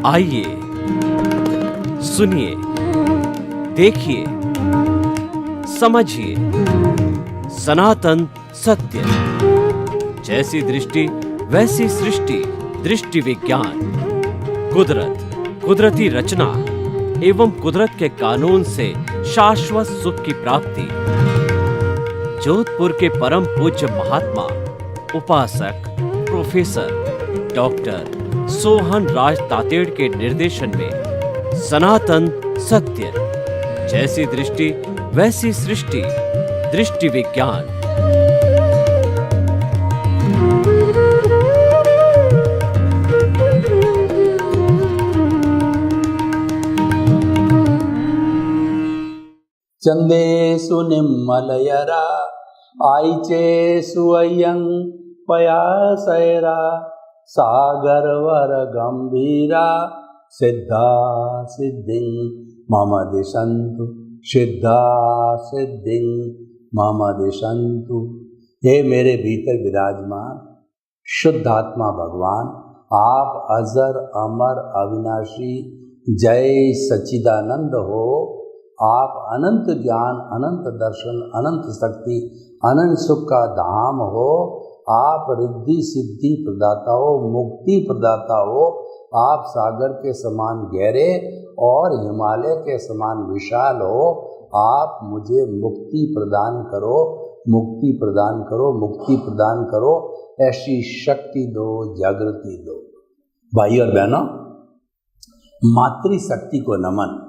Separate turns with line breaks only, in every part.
आइए, सुनिए, देखिए, समझिए सनातन सत्य। जैसी दृष्टि वैसी सृष्टि, दृष्टि विज्ञान। कुदरत, कुदरती रचना एवं कुदरत के कानून से शाश्वत सुख की प्राप्ति। जोधपुर के परम पूज्य महात्मा उपासक प्रोफेसर डॉक्टर सोहन राज तातेड़ के निर्देशन में सनातन सत्य। जैसी दृष्टि वैसी सृष्टि, दृष्टि विज्ञान।
चंदेषु निम्मलयरा आईचेषु अयं पयासैरा सागरवर गंभीरा सिद्धा सिद्धिं मम दिशन्तु सिद्धा सिद्धिं मम दिशन्तु। हे मेरे भीतर विराजमान शुद्ध आत्मा भगवान, आप अजर अमर अविनाशी जय सच्चिदानंद हो। आप अनंत ज्ञान, अनंत दर्शन, अनंत शक्ति, अनंत सुख का धाम हो। आप रिद्धि सिद्धि प्रदाता हो, मुक्ति प्रदाता हो। आप सागर के समान गहरे और हिमालय के समान विशाल हो। आप मुझे मुक्ति प्रदान करो, मुक्ति प्रदान करो, मुक्ति प्रदान करो। ऐसी शक्ति दो, जागृति दो। भाई और बहनों, मातृशक्ति को नमन।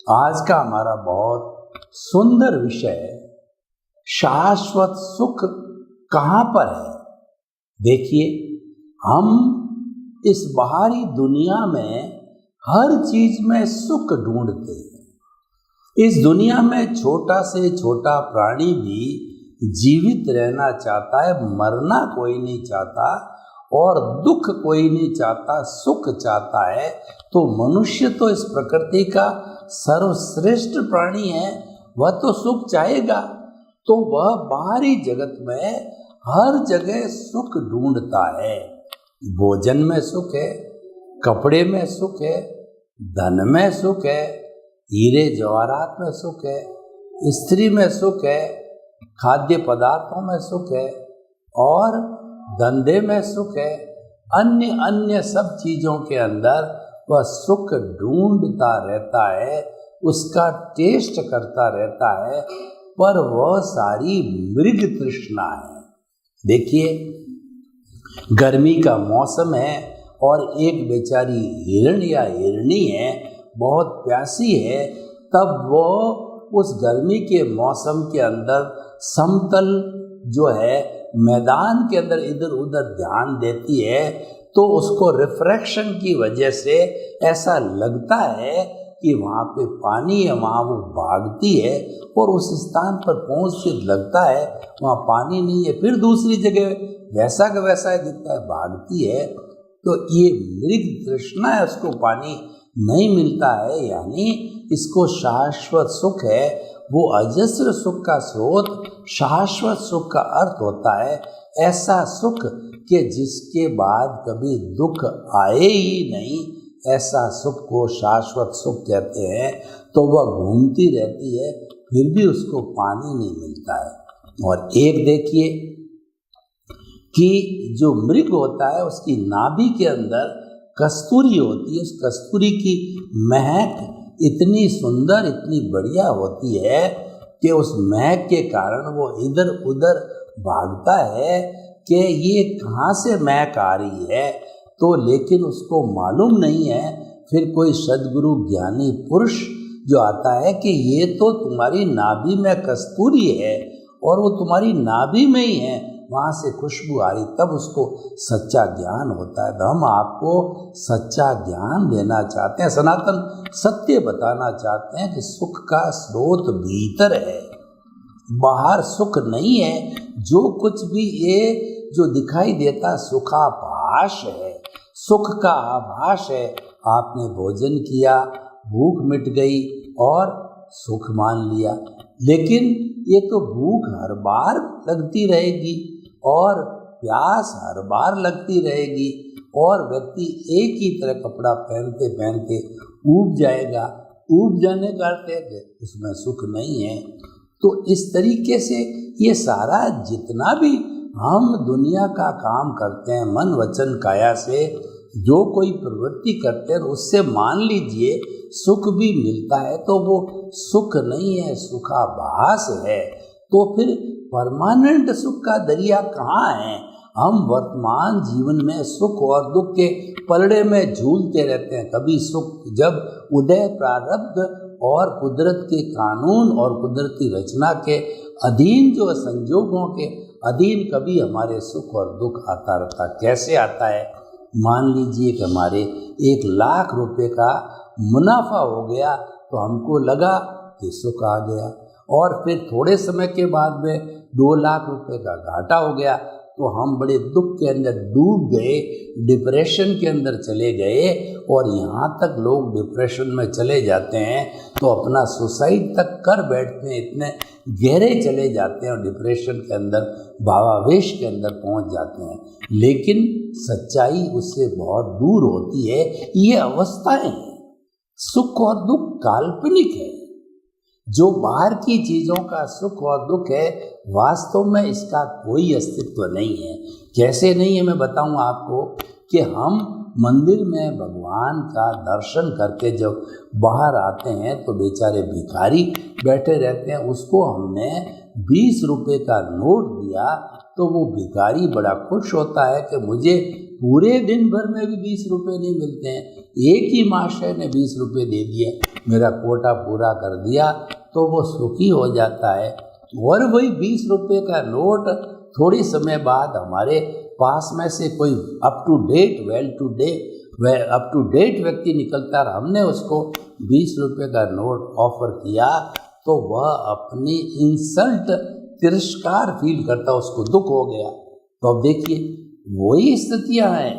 आज का हमारा बहुत सुंदर विषय है, शाश्वत सुख कहाँ पर है। देखिए, हम इस बाहरी दुनिया में हर चीज में सुख ढूंढते हैं। इस दुनिया में छोटा से छोटा प्राणी भी जीवित रहना चाहता है, मरना कोई नहीं चाहता और दुख कोई नहीं चाहता, सुख चाहता है। तो मनुष्य तो इस प्रकृति का सर्वश्रेष्ठ प्राणी है, वह तो सुख चाहेगा। तो वह बाहरी जगत में हर जगह सुख ढूंढता है। भोजन में सुख है, कपड़े में सुख है, धन में सुख है, हीरे जवाहरात में सुख है, स्त्री में सुख है, खाद्य पदार्थों में सुख है और धंधे में सुख है। अन्य अन्य सब चीजों के अंदर वह सुख ढूंढता रहता है, उसका टेस्ट करता रहता है, पर वह सारी मृग तृष्णा है। देखिए, गर्मी का मौसम है और एक बेचारी हिरण या हिरणी है, बहुत प्यासी है। तब वो उस गर्मी के मौसम के अंदर समतल जो है मैदान के अंदर इधर उधर ध्यान देती है, तो उसको रिफ्रैक्शन की वजह से ऐसा लगता है कि वहाँ पे पानी है, वहाँ वो भागती है और उस स्थान पर पहुँच के लगता है वहाँ पानी नहीं है, फिर दूसरी जगह वैसा का वैसा दिखता है, भागती है। तो ये मृग तृष्णा है, उसको पानी नहीं मिलता है, यानी इसको शाश्वत सुख है। वो अजस्र सुख का स्रोत शाश्वत सुख का अर्थ होता है ऐसा सुख कि जिसके बाद कभी दुख आए ही नहीं, ऐसा सुख को शाश्वत सुख कहते हैं। तो वह घूमती रहती है, फिर भी उसको पानी नहीं मिलता है। और एक देखिए कि जो मृग होता है उसकी नाभि के अंदर कस्तूरी होती है। उस कस्तूरी की महक इतनी सुंदर, इतनी बढ़िया होती है कि उस महक के कारण वो इधर उधर भागता है कि ये कहाँ से महक आ रही है। तो लेकिन उसको मालूम नहीं है। फिर कोई सद्गुरु ज्ञानी पुरुष जो आता है कि ये तो तुम्हारी नाभि में कस्तूरी है और वो तुम्हारी नाभि में ही है, वहाँ से खुशबू आ रही, तब उसको सच्चा ज्ञान होता है। तो हम आपको सच्चा ज्ञान देना चाहते हैं, सनातन सत्य बताना चाहते हैं कि सुख का स्रोत भीतर है, बाहर सुख नहीं है। जो कुछ भी ये जो दिखाई देता सुखाभास है, सुख का आभास है। आपने भोजन किया, भूख मिट गई और सुख मान लिया, लेकिन ये तो भूख हर बार लगती रहेगी और प्यास हर बार लगती रहेगी। और व्यक्ति एक ही तरह कपड़ा पहनते पहनते ऊब जाएगा। ऊब जाने का अर्थ है कि उसमें सुख नहीं है। तो इस तरीके से ये सारा जितना भी हम दुनिया का काम करते हैं मन वचन काया से, जो कोई प्रवृत्ति करते हैं उससे मान लीजिए सुख भी मिलता है तो वो सुख नहीं है, सुखाभास है। तो फिर परमानेंट सुख का दरिया कहाँ है? हम वर्तमान जीवन में सुख और दुख के पलड़े में झूलते रहते हैं। कभी सुख जब उदय प्रारब्ध और कुदरत के कानून और कुदरती रचना के अधीन जो संजोगों के अधीन कभी हमारे सुख और दुख आता रहता। कैसे आता है? मान लीजिए कि हमारे 1,00,000 रुपए का मुनाफा हो गया तो हमको लगा कि सुख आ गया, और फिर थोड़े समय के बाद में 2,00,000 रुपए का घाटा हो गया तो हम बड़े दुख के अंदर डूब गए, डिप्रेशन के अंदर चले गए। और यहाँ तक लोग डिप्रेशन में चले जाते हैं तो अपना सुसाइड तक कर बैठते हैं, इतने गहरे चले जाते हैं और डिप्रेशन के अंदर भावावेश के अंदर पहुँच जाते हैं। लेकिन सच्चाई उससे बहुत दूर होती है। ये अवस्थाएं हैं, सुख और दुख काल्पनिक है। जो बाहर की चीज़ों का सुख और दुख है वास्तव में इसका कोई अस्तित्व नहीं है। कैसे नहीं है मैं बताऊं आपको कि हम मंदिर में भगवान का दर्शन करके जब बाहर आते हैं तो बेचारे भिखारी बैठे रहते हैं, उसको हमने 20 रुपए का नोट दिया तो वो भिखारी बड़ा खुश होता है कि मुझे पूरे दिन भर में भी 20 रुपए नहीं मिलते हैं, एक ही महाशय ने 20 रुपए दे दिए, मेरा कोटा पूरा कर दिया, तो वो सुखी हो जाता है। और वही 20 रुपए का नोट थोड़ी समय बाद हमारे पास में से कोई अप टू डेट व्यक्ति निकलता है, हमने उसको 20 रुपए का नोट ऑफर किया तो वह अपनी इंसल्ट तिरस्कार फील करता, उसको दुख हो गया। तो अब देखिए वही स्थितियां हैं,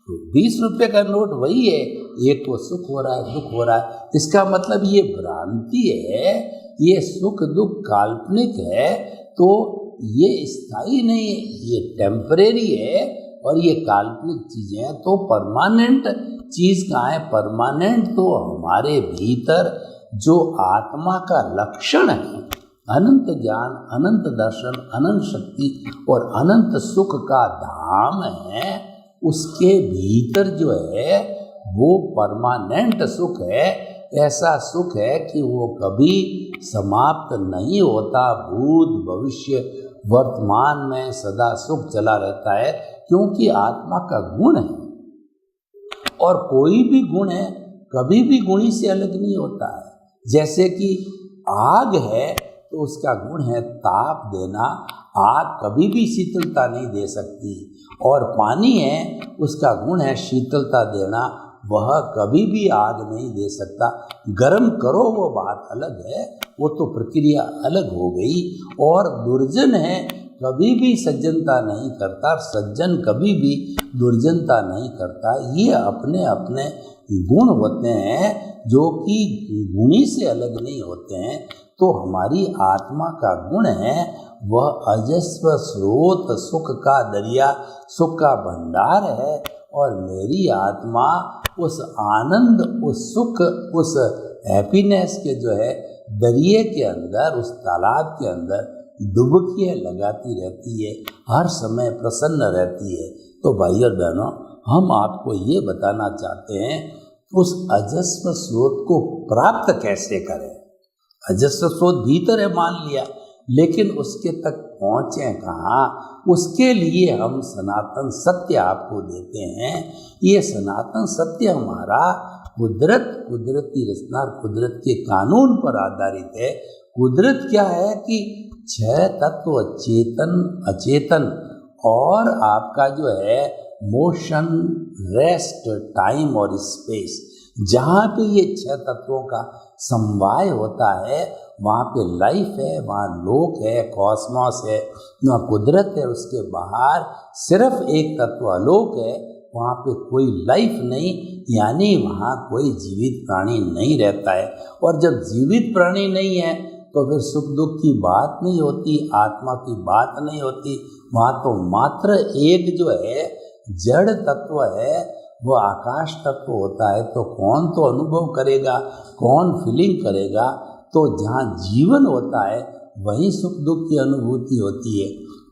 तो 20 रुपए का नोट वही है, एक को सुख हो रहा है दुख हो रहा है। इसका मतलब ये भ्रांति है, ये सुख दुख काल्पनिक है, तो ये स्थायी नहीं है, ये टेम्परेरी है और ये काल्पनिक चीज़ें हैं। तो परमानेंट चीज़ कहाँ है? परमानेंट तो हमारे भीतर जो आत्मा का लक्षण है, अनंत ज्ञान, अनंत दर्शन, अनंत शक्ति और अनंत सुख का धाम है, उसके भीतर जो है वो परमानेंट सुख है। ऐसा सुख है कि वो कभी समाप्त नहीं होता, भूत भविष्य वर्तमान में सदा सुख चला रहता है, क्योंकि आत्मा का गुण है। और कोई भी गुण है कभी भी गुणी से अलग नहीं होता है। जैसे कि आग है तो उसका गुण है ताप देना, आग कभी भी शीतलता नहीं दे सकती। और पानी है उसका गुण है शीतलता देना, वह कभी भी आग नहीं दे सकता। गर्म करो वो बात अलग है, वो तो प्रक्रिया अलग हो गई। और दुर्जन है कभी भी सज्जनता नहीं करता, सज्जन कभी भी दुर्जनता नहीं करता। ये अपने अपने गुण होते हैं जो कि गुणी से अलग नहीं होते हैं। तो हमारी आत्मा का गुण है वह अजस्व स्रोत सुख का दरिया, सुख का भंडार है। और मेरी आत्मा उस आनंद, उस सुख, उस हैप्पीनेस के जो है दरिए के अंदर, उस तालाब के अंदर डुबकियाँ लगाती रहती है, हर समय प्रसन्न रहती है। तो भाई और बहनों, हम आपको ये बताना चाहते हैं उस अजस्व स्रोत को प्राप्त कैसे करें। अजस्व स्रोत भीतर है मान लिया, लेकिन उसके तक पहुँचे कहाँ? उसके लिए हम सनातन सत्य आपको देते हैं। ये सनातन सत्य हमारा कुदरत, कुदरती रचना, कुदरत के कानून पर आधारित है। कुदरत क्या है कि 6 तत्व, चेतन, अचेतन और आपका जो है मोशन, रेस्ट, टाइम और स्पेस, जहाँ पे ये 6 तत्वों का समवाय होता है वहाँ पे लाइफ है, वहाँ लोक है, कॉस्मॉस है, वहाँ कुदरत है। उसके बाहर सिर्फ एक तत्व अलोक है, वहाँ पे कोई लाइफ नहीं, यानी वहाँ कोई जीवित प्राणी नहीं रहता है। और जब जीवित प्राणी नहीं है तो फिर सुख दुख की बात नहीं होती, आत्मा की बात नहीं होती। वहाँ तो मात्र एक जो है जड़ तत्व है, वो आकाश तत्व होता है, तो कौन तो अनुभव करेगा, कौन फीलिंग करेगा। तो जहाँ जीवन होता है वहीं सुख दुख की अनुभूति होती है।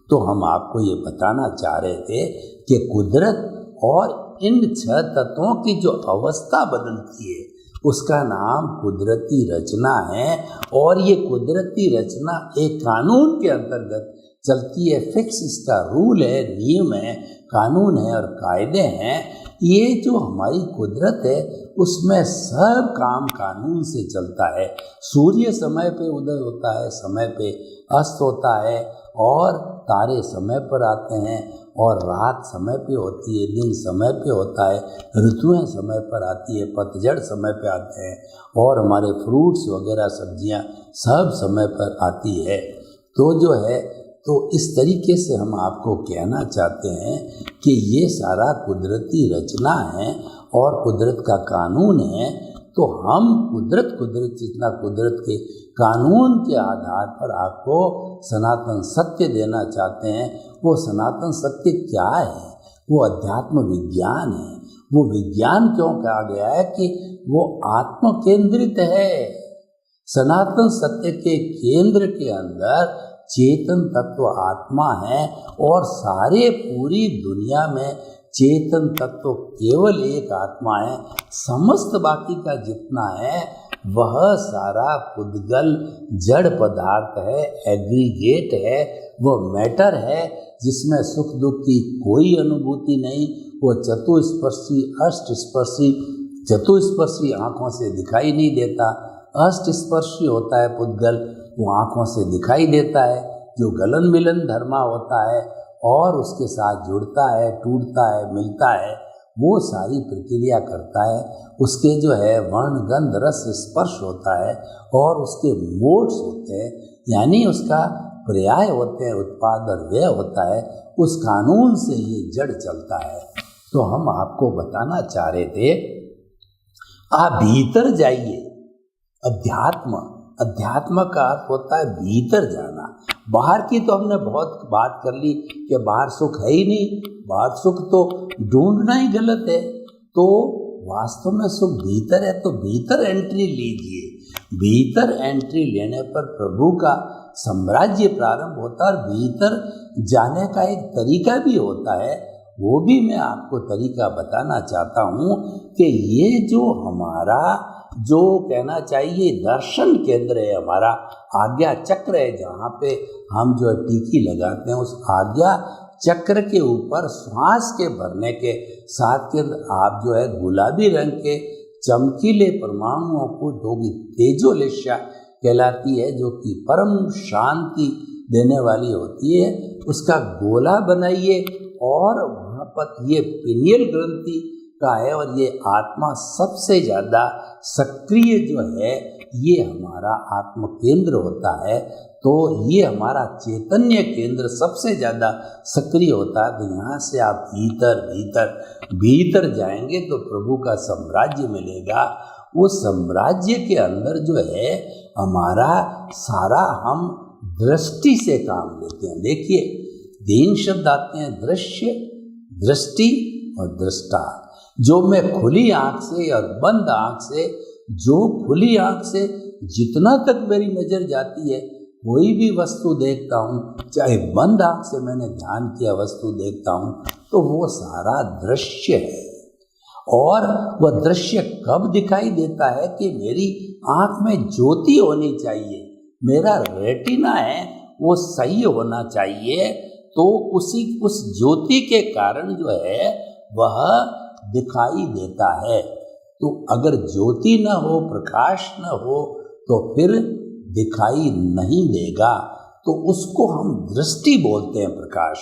तो हम आपको ये बताना चाह रहे थे कि कुदरत और इन 6 तत्वों की जो अवस्था बदलती है उसका नाम कुदरती रचना है। और ये कुदरती रचना एक कानून के अंतर्गत चलती है, फिक्स इसका रूल है, नियम है, कानून है और कायदे हैं। ये जो हमारी कुदरत है उसमें सब काम कानून से चलता है। सूर्य समय पे उदय होता है, समय पे अस्त होता है, और तारे समय पर आते हैं, और रात समय पे होती है, दिन समय पे होता है, ऋतुएं समय पर आती है, पतझड़ समय पे आते हैं, और हमारे फ्रूट्स वगैरह सब्जियां सब समय पर आती है। तो जो है, तो इस तरीके से हम आपको कहना चाहते हैं कि ये सारा कुदरती रचना है और कुदरत का कानून है। तो हम कुदरत जितना कुदरत के कानून के आधार पर आपको सनातन सत्य देना चाहते हैं। वो सनातन सत्य क्या है? वो अध्यात्म विज्ञान है। वो विज्ञान क्यों कहा गया है? कि वो आत्म केंद्रित है। सनातन सत्य के केंद्र के अंदर चेतन तत्व आत्मा है, और सारे पूरी दुनिया में चेतन तत्व केवल एक आत्मा है। समस्त बाकी का जितना है वह सारा पुद्गल जड़ पदार्थ है, एग्रीगेट है, वो मैटर है, जिसमें सुख दुख की कोई अनुभूति नहीं। वो चतुस्पर्शी अष्टस्पर्शी, चतुस्पर्शी आँखों से दिखाई नहीं देता, अष्टस्पर्शी होता है पुद्गल, वो आँखों से दिखाई देता है, जो गलन मिलन धर्मा होता है और उसके साथ जुड़ता है, टूटता है, मिलता है, वो सारी प्रक्रिया करता है। उसके जो है वर्ण गंध रस स्पर्श होता है, और उसके मोड्स होते हैं, यानी उसका पर्याय होते हैं, उत्पाद और व्यय होता है। उस कानून से ये जड़ चलता है। तो हम आपको बताना चाह रहे थे, आप भीतर जाइए। अध्यात्म का अर्थ होता है भीतर जाना। बाहर की तो हमने बहुत बात कर ली कि बाहर सुख है ही नहीं, बाहर सुख तो ढूंढना ही गलत है। तो वास्तव में सुख भीतर है, तो भीतर एंट्री लीजिए। भीतर एंट्री लेने पर प्रभु का साम्राज्य प्रारंभ होता है, और भीतर जाने का एक तरीका भी होता है। वो भी मैं आपको तरीका बताना चाहता हूँ कि ये जो हमारा जो कहना चाहिए दर्शन केंद्र है, हमारा आज्ञा चक्र है, जहाँ पे हम जो टीकी लगाते हैं, उस आज्ञा चक्र के ऊपर श्वास के भरने के साथ के आप जो है गुलाबी रंग के चमकीले परमाणुओं को दोगी तेजोलेशा कहलाती है, जो कि परम शांति देने वाली होती है। उसका गोला बनाइए, और वहाँ पर ये पिनियल ग्रंथि का है, और ये आत्मा सबसे ज़्यादा सक्रिय जो है ये हमारा आत्म केंद्र होता है। तो ये हमारा चैतन्य केंद्र सबसे ज़्यादा सक्रिय होता है। तो यहाँ से आप भीतर जाएंगे तो प्रभु का साम्राज्य मिलेगा। उस साम्राज्य के अंदर जो है हमारा सारा हम दृष्टि से काम लेते हैं। देखिए 3 शब्द आते हैं, दृश्य, दृष्टि और दृष्टा। जो मैं खुली आँख से और बंद आँख से, जो खुली आँख से जितना तक मेरी नज़र जाती है, कोई भी वस्तु देखता हूँ, चाहे बंद आँख से मैंने ध्यान किया वस्तु देखता हूँ, तो वो सारा दृश्य है। और वह दृश्य कब दिखाई देता है? कि मेरी आँख में ज्योति होनी चाहिए, मेरा रेटिना है वो सही होना चाहिए। तो उस ज्योति के कारण जो है वह दिखाई देता है। तो अगर ज्योति न हो, प्रकाश न हो, तो फिर दिखाई नहीं देगा। तो उसको हम दृष्टि बोलते हैं, प्रकाश,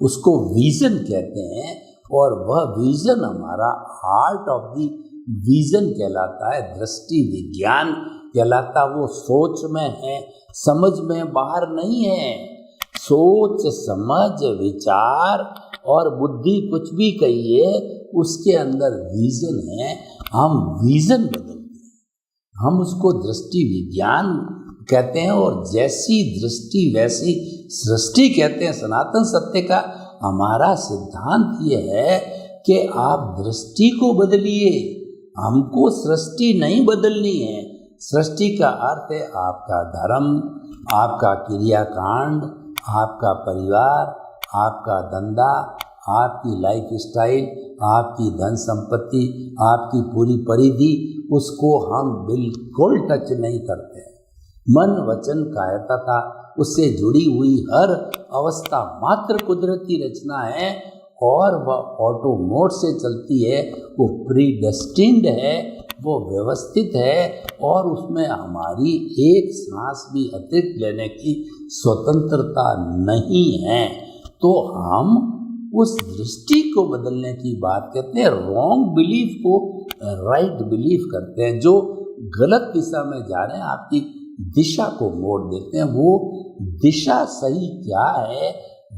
उसको विजन कहते हैं। और वह विजन हमारा आर्ट ऑफ द विजन कहलाता है, दृष्टि विज्ञान कहलाता। वो सोच में है, समझ में बाहर नहीं है। सोच, समझ, विचार और बुद्धि कुछ भी कहिए, उसके अंदर विजन है। हम विजन बदलते हैं, हम उसको दृष्टि विज्ञान कहते हैं। और जैसी दृष्टि वैसी सृष्टि कहते हैं सनातन सत्य का। हमारा सिद्धांत ये है कि आप दृष्टि को बदलिए, हमको सृष्टि नहीं बदलनी है। सृष्टि का अर्थ है आपका धर्म, आपका क्रियाकांड, आपका परिवार, आपका धंधा, आपकी लाइफ स्टाइल, आपकी धन संपत्ति, आपकी पूरी परिधि, उसको हम बिल्कुल टच नहीं करते। मन वचन कायता था, उससे जुड़ी हुई हर अवस्था मात्र कुदरती रचना है और वह ऑटो मोड से चलती है, वो प्रीडेस्टिन्ड है, वो व्यवस्थित है और उसमें हमारी एक सांस भी अतिरिक्त लेने की स्वतंत्रता नहीं है। तो हम उस दृष्टि को बदलने की बात करते हैं, रॉन्ग बिलीफ को राइट बिलीफ करते हैं। जो गलत दिशा में जा रहे हैं आपकी दिशा को मोड़ देते हैं। वो दिशा सही क्या है?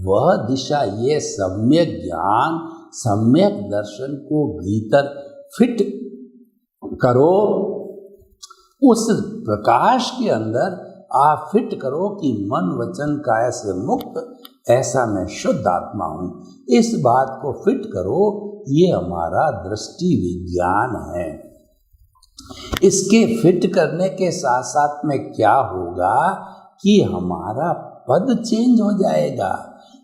वह दिशा ये सम्यक ज्ञान, सम्यक दर्शन को भीतर फिट करो, उस प्रकाश के अंदर आप फिट करो कि मन वचन काया से मुक्त ऐसा मैं शुद्ध आत्मा हूँ। इस बात को फिट करो, ये हमारा दृष्टि विज्ञान है। इसके फिट करने के साथ साथ में क्या होगा कि हमारा पद चेंज हो जाएगा।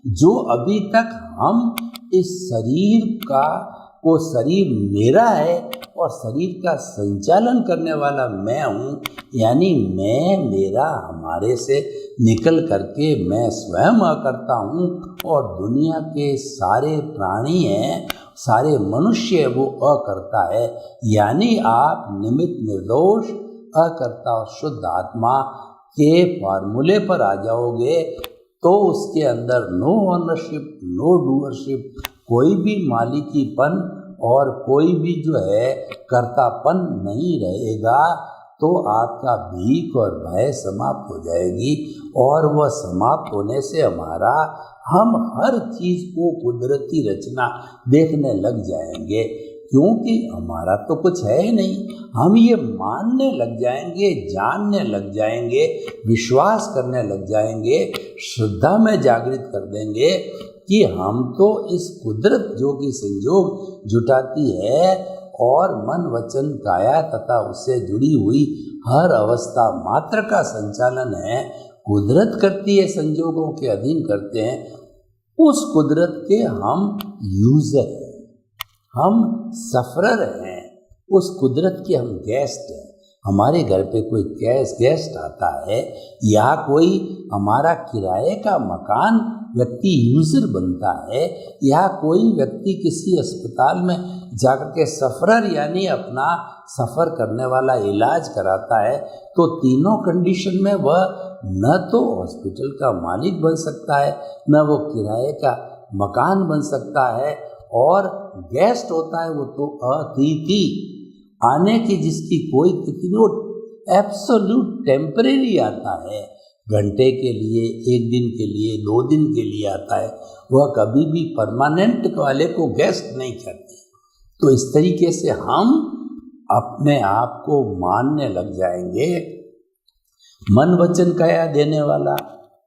जो अभी तक हम इस शरीर का वो शरीर मेरा है और शरीर का संचालन करने वाला मैं हूँ, यानी मैं मेरा हमारे से निकल करके मैं स्वयं करता हूँ और दुनिया के सारे प्राणी हैं, सारे मनुष्य वो अकर्ता है। यानी आप निमित्त निर्दोष अकर्ता और शुद्ध आत्मा के फॉर्मूले पर आ जाओगे तो उसके अंदर नो ओनरशिप, नो डूअरशिप, कोई भी मालिकीपन और कोई भी जो है कर्तापन नहीं रहेगा। तो आपका भीख और भय समाप्त हो जाएगी और वह समाप्त होने से हम हर चीज़ को कुदरती रचना देखने लग जाएंगे, क्योंकि हमारा तो कुछ है ही नहीं। हम ये मानने लग जाएंगे, जानने लग जाएंगे, विश्वास करने लग जाएंगे, श्रद्धा में जागृत कर देंगे कि हम तो इस कुदरत जो कि संयोग जुटाती है और मन वचन काया तथा उससे जुड़ी हुई हर अवस्था मात्र का संचालन है, कुदरत करती है, संजोगों के अधीन करते हैं। उस कुदरत के हम यूजर हैं, हम सफरर हैं, उस कुदरत के हम गेस्ट हैं। हमारे घर पे कोई गेस्ट आता है या कोई हमारा किराए का मकान व्यक्ति यूजर बनता है या कोई व्यक्ति किसी अस्पताल में जाकर के सफरर यानी अपना सफ़र करने वाला इलाज कराता है, तो तीनों कंडीशन में वह न तो हॉस्पिटल का मालिक बन सकता है, न वो किराए का मकान बन सकता है, और गेस्ट होता है वो तो अतिथि आने की जिसकी कोई तिथि वो एब्सोल्यूट टेम्परेरी आता है, घंटे के लिए, एक दिन के लिए, 2 दिन के लिए आता है, वह कभी भी परमानेंट वाले को गेस्ट नहीं करते। तो इस तरीके से हम अपने आप को मानने लग जाएंगे मन वचन काया देने वाला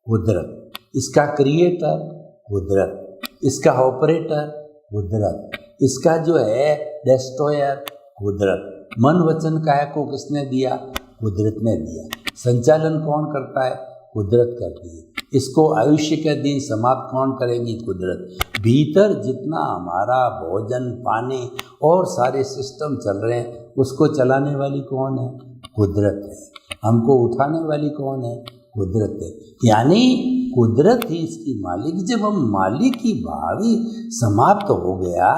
कुदरत, इसका क्रिएटर कुदरत, इसका ऑपरेटर कुदरत, इसका जो है डिस्ट्रॉयर कुदरत। मन वचन काया को किसने दिया? कुदरत ने दिया। संचालन कौन करता है? कुदरत करती है। इसको आयुष्य के दिन समाप्त कौन करेगी? कुदरत। भीतर जितना हमारा भोजन पानी और सारे सिस्टम चल रहे हैं उसको चलाने वाली कौन है? कुदरत है। हमको उठाने वाली कौन है? कुदरत है। यानी कुदरत ही इसकी मालिक। जब हम मालिक की भावी समाप्त हो गया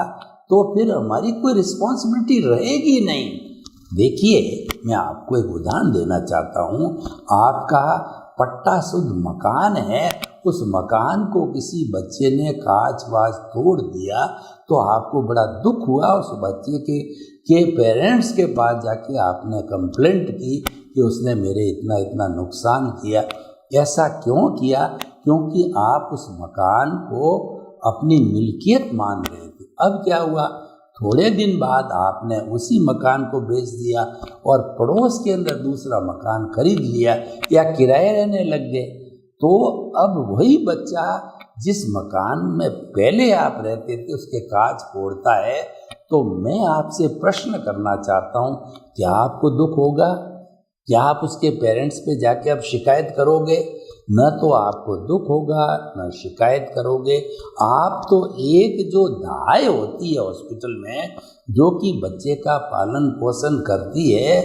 तो फिर हमारी कोई रिस्पॉन्सिबिलिटी रहेगी नहीं। देखिए, मैं आपको एक उदाहरण देना चाहता हूँ। आपका पट्टा शुद्ध मकान है, उस मकान को किसी बच्चे ने कांच वाच तोड़ दिया तो आपको बड़ा दुख हुआ। उस बच्चे के पेरेंट्स के पास जाके आपने कंप्लेंट की कि उसने मेरे इतना इतना नुकसान किया। ऐसा क्यों किया? क्योंकि आप उस मकान को अपनी मिल्कियत मान रहे थे। अब क्या हुआ? थोड़े दिन बाद आपने उसी मकान को बेच दिया और पड़ोस के अंदर दूसरा मकान खरीद लिया या किराए रहने लग गए। तो अब वही बच्चा जिस मकान में पहले आप रहते थे उसके कांच फोड़ता है, तो मैं आपसे प्रश्न करना चाहता हूँ, क्या आपको दुख होगा? क्या आप उसके पेरेंट्स पे जाके अब शिकायत करोगे? न तो आपको दुख होगा न शिकायत करोगे। आप तो एक जो दाई होती है हॉस्पिटल में जो कि बच्चे का पालन पोषण करती है,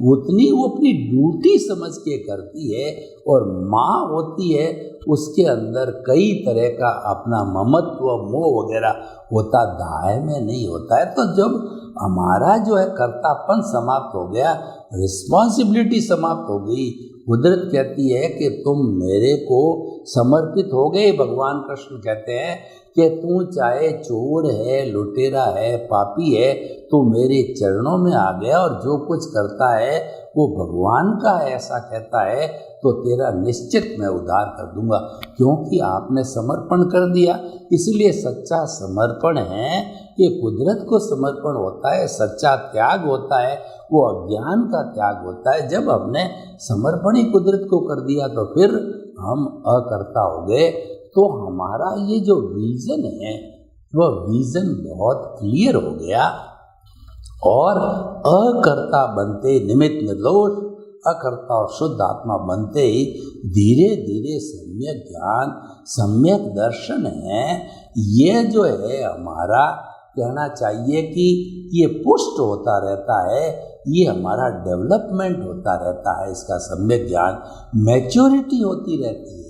उतनी वो अपनी ड्यूटी समझ के करती है। और माँ होती है उसके अंदर कई तरह का अपना ममत्व मोह वगैरह होता, दाई में नहीं होता है। तो जब हमारा जो है कर्तापन समाप्त हो गया, रिस्पॉन्सिबिलिटी समाप्त हो गई, कुदरत कहती है कि तुम मेरे को समर्पित हो गए। भगवान कृष्ण कहते हैं कि तू चाहे चोर है, लुटेरा है, पापी है, तो मेरे चरणों में आ गया और जो कुछ करता है वो भगवान का है, ऐसा कहता है, तो तेरा निश्चित मैं उद्धार कर दूंगा, क्योंकि आपने समर्पण कर दिया। इसलिए सच्चा समर्पण है, ये कुदरत को समर्पण होता है। सच्चा त्याग होता है वो अज्ञान का त्याग होता है। जब हमने समर्पण ही कुदरत को कर दिया तो फिर हम अकर्ता हो गए। तो हमारा ये जो विजन है वह विजन बहुत क्लियर हो गया और अकर्ता बनते, निमित्त निर्दोष अकर्ता और शुद्ध आत्मा बनते ही धीरे धीरे सम्यक ज्ञान, सम्यक दर्शन है, ये जो है हमारा कहना चाहिए कि ये पुष्ट होता रहता है, ये हमारा डेवलपमेंट होता रहता है। इसका सम्यक ज्ञान, मैच्योरिटी होती रहती है।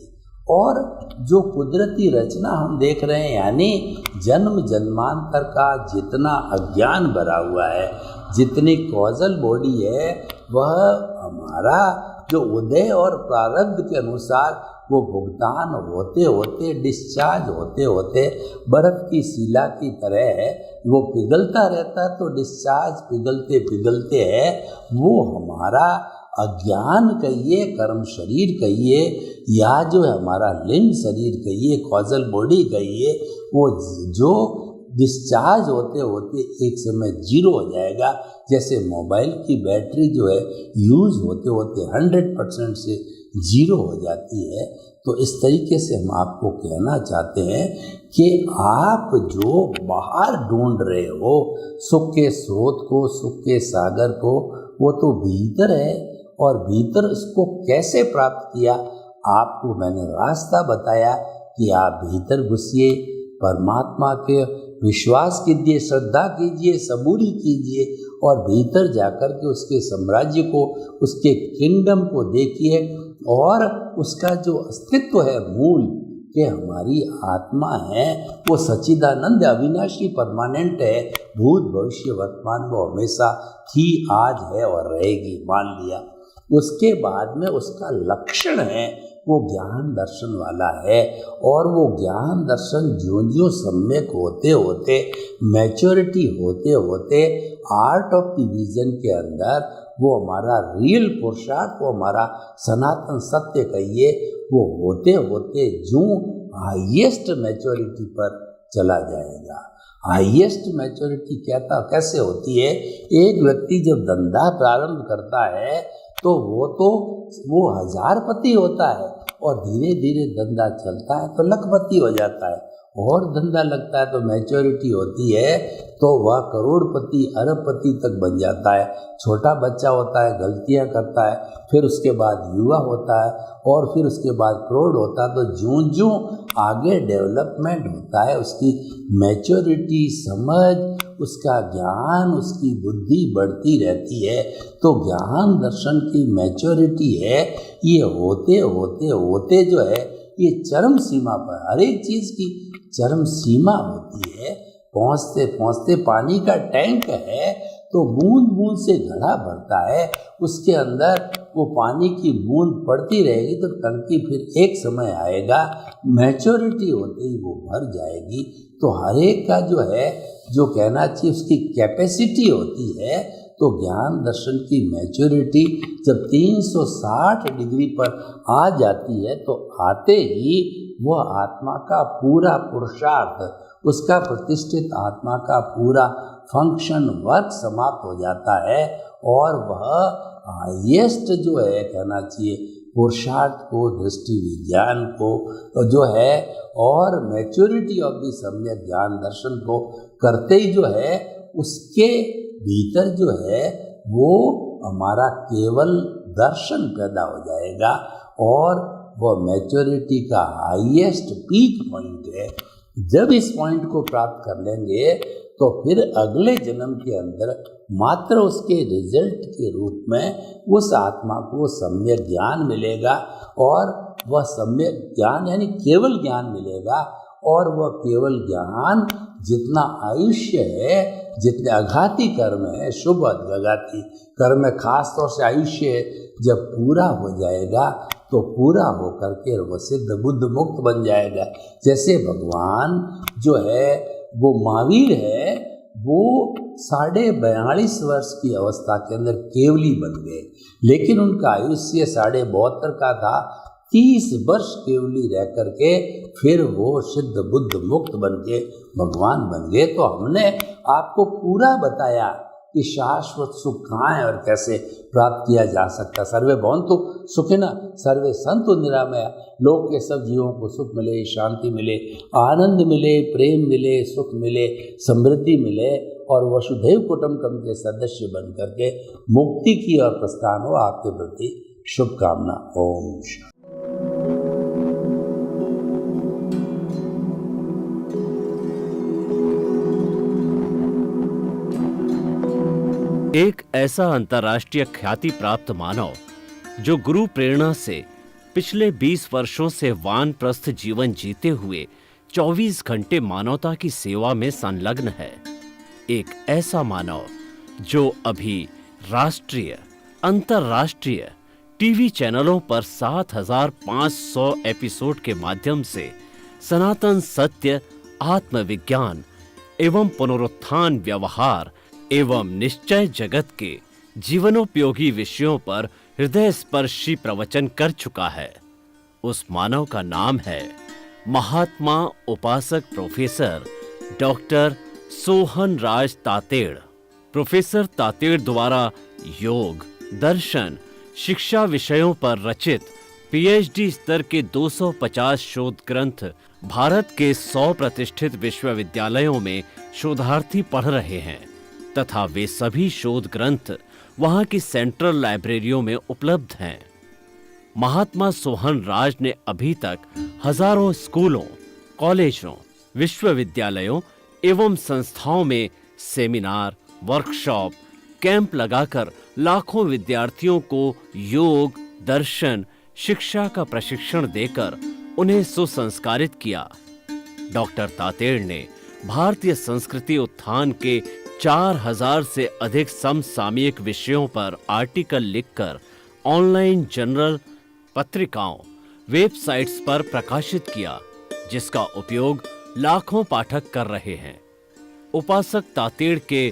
और जो कुदरती रचना हम देख रहे हैं, यानी जन्म जन्मांतर का जितना अज्ञान भरा हुआ है, जितनी कॉजल बॉडी है, वह हमारा जो उदय और प्रारब्ध के अनुसार वो भुगतान होते होते, डिस्चार्ज होते होते बर्फ की शिला की तरह है, वो पिघलता रहता है। तो डिस्चार्ज पिघलते पिघलते है, वो हमारा अज्ञान कहिए, कर्म शरीर कहिए, या जो है हमारा लिंग शरीर कहिए, कॉजल बॉडी कहिए, वो जो डिस्चार्ज होते होते एक समय जीरो हो जाएगा। जैसे मोबाइल की बैटरी जो है यूज़ होते होते 100% से जीरो हो जाती है। तो इस तरीके से हम आपको कहना चाहते हैं कि आप जो बाहर ढूंढ रहे हो सुख के स्रोत को, सुख के सागर को, वो तो भीतर है। और भीतर इसको कैसे प्राप्त किया, आपको मैंने रास्ता बताया कि आप भीतर घुसिए, परमात्मा के विश्वास कीजिए, श्रद्धा कीजिए, सबूरी कीजिए और भीतर जाकर के उसके साम्राज्य को, उसके किंगडम को देखिए। और उसका जो अस्तित्व है मूल, कि हमारी आत्मा है वो सच्चिदानंद अविनाशी परमानेंट है, भूत भविष्य वर्तमान वो हमेशा थी, आज है और रहेगी, मान लिया। उसके बाद में उसका लक्षण है वो ज्ञान दर्शन वाला है। और वो ज्ञान दर्शन ज्यों सम्यक होते होते, मैच्योरिटी होते होते, आर्ट ऑफ द विजन के अंदर वो हमारा रियल पुरुषार्थ, वो हमारा सनातन सत्य कहिए, वो होते होते जो हाईएस्ट मैच्योरिटी पर चला जाएगा। हाईएस्ट मैच्योरिटी कैसे होती है? एक व्यक्ति जब धंधा प्रारंभ करता है तो वो 1000पति होता है और धीरे धीरे धंधा चलता है तो लखपति हो जाता है, और धंधा लगता है तो मैच्योरिटी होती है तो वह करोड़पति अरबपति तक बन जाता है। छोटा बच्चा होता है, गलतियां करता है, फिर उसके बाद युवा होता है और फिर उसके बाद प्रौढ़ होता है। तो ज्यों ज्यों आगे डेवलपमेंट होता है, उसकी मैच्योरिटी, समझ, उसका ज्ञान, उसकी बुद्धि बढ़ती रहती है। तो ज्ञान दर्शन की मैच्योरिटी है, ये होते होते होते जो है ये चरम सीमा पर, हर एक चीज़ की चरम सीमा होती है। पहुँचते पहुँचते पानी का टैंक है तो बूंद बूंद से घड़ा भरता है, उसके अंदर वो पानी की बूंद पड़ती रहेगी तो टंकी फिर एक समय आएगा, मैच्योरिटी होते ही वो भर जाएगी। तो हर एक का जो है, जो कहना चाहिए उसकी कैपेसिटी होती है। तो ज्ञान दर्शन की मैच्योरिटी जब 360 डिग्री पर आ जाती है तो आते ही वह आत्मा का पूरा पुरुषार्थ, उसका प्रतिष्ठित आत्मा का पूरा फंक्शन, वर्क समाप्त हो जाता है और वह हाईएस्ट जो है कहना चाहिए पुरुषार्थ को, दृष्टि विज्ञान को जो है, और मैच्योरिटी ऑफ द सम्यक ज्ञान दर्शन को करते ही जो है उसके भीतर जो है वो हमारा केवल दर्शन पैदा हो जाएगा, और वह मैच्योरिटी का हाईएस्ट पीक पॉइंट है। जब इस पॉइंट को प्राप्त कर लेंगे तो फिर अगले जन्म के अंदर मात्र उसके रिजल्ट के रूप में उस आत्मा को सम्यक ज्ञान मिलेगा, और वह सम्यक ज्ञान यानी केवल ज्ञान मिलेगा, और वह केवल ज्ञान जितना आयुष्य है, जितने अघाती कर्म है, शुभ अघाती कर्म है, खास तौर से आयुष्य है, जब पूरा हो जाएगा तो पूरा होकर के वह सिद्ध बुद्ध मुक्त बन जाएगा। जैसे भगवान जो है वो महावीर है, वो 42.5 वर्ष की अवस्था के अंदर केवली बन गए, लेकिन उनका आयुष्य 72.5 का था। 30 वर्ष केवली रह करके फिर वो सिद्ध बुद्ध मुक्त बन के भगवान बन गए। तो हमने आपको पूरा बताया कि शाश्वत सुख कहाँ है और कैसे प्राप्त किया जा सकता है। सर्वे भवन्तु सुखिनः सर्वे सन्तु निरामया। लोक के सब जीवों को सुख मिले, शांति मिले, आनंद मिले, प्रेम मिले, सुख मिले, समृद्धि मिले, और वसुधैव कुटुम्बकम के सदस्य बन करके मुक्ति की ओर प्रस्थान हो। आपके प्रति शुभकामना। ओम शांति।
एक ऐसा अंतर्राष्ट्रीय ख्याति प्राप्त मानव जो गुरु प्रेरणा से पिछले 20 वर्षों से वानप्रस्थ जीवन जीते हुए 24 घंटे मानवता की सेवा में संलग्न है। एक ऐसा मानव जो अभी राष्ट्रीय, अंतर्राष्ट्रीय टीवी चैनलों पर 7,500 एपिसोड के माध्यम से सनातन सत्य, आत्मविज्ञान एवं पुनरुत्थान, व्यवहार एवं निश्चय जगत के जीवनोपयोगी विषयों पर हृदय स्पर्शी प्रवचन कर चुका है। उस मानव का नाम है महात्मा उपासक प्रोफेसर डॉक्टर सोहन राज तातेड़। प्रोफेसर तातेड़ द्वारा योग, दर्शन, शिक्षा विषयों पर रचित पीएचडी स्तर के 250 शोध ग्रंथ भारत के 100 प्रतिष्ठित विश्वविद्यालयों में शोधार्थी पढ़ रहे हैं, तथा वे सभी शोध ग्रंथ वहां की सेंट्रल लाइब्रेरियों में उपलब्ध हैं। महात्मा सोहन राज ने अभी तक हजारों स्कूलों, कॉलेजों, विश्वविद्यालयों एवं संस्थाओं में सेमिनार, वर्कशॉप, कैंप लगाकर लाखों विद्यार्थियों को योग, दर्शन, शिक्षा का प्रशिक्षण देकर उन्हें सुसंस्कारित किया। डॉक्टर तातेड़ ने भारतीय संस्कृति उत्थान के 4000 से अधिक समसामयिक विषयों पर आर्टिकल लिखकर ऑनलाइन जर्नल, पत्रिकाओं, वेबसाइट्स पर प्रकाशित किया, जिसका उपयोग लाखों पाठक कर रहे हैं। उपासक तातेड़ के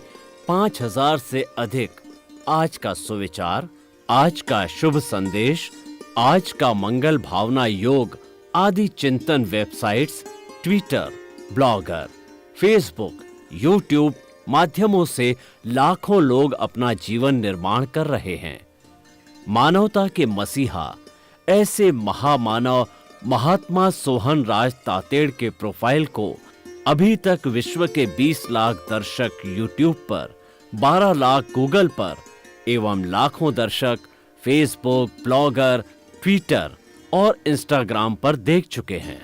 5000 से अधिक आज का सुविचार, आज का शुभ संदेश, आज का मंगल भावना योग आदि चिंतन websites, Twitter, blogger, Facebook, YouTube माध्यमों से लाखों लोग अपना जीवन निर्माण कर रहे हैं। मानवता के मसीहा ऐसे महामानव महात्मा सोहन राज तातेड़ के प्रोफाइल को अभी तक विश्व के 20 लाख दर्शक यूट्यूब पर, 12 लाख गूगल पर एवं लाखों दर्शक फेसबुक, ब्लॉगर, ट्विटर और इंस्टाग्राम पर देख चुके हैं।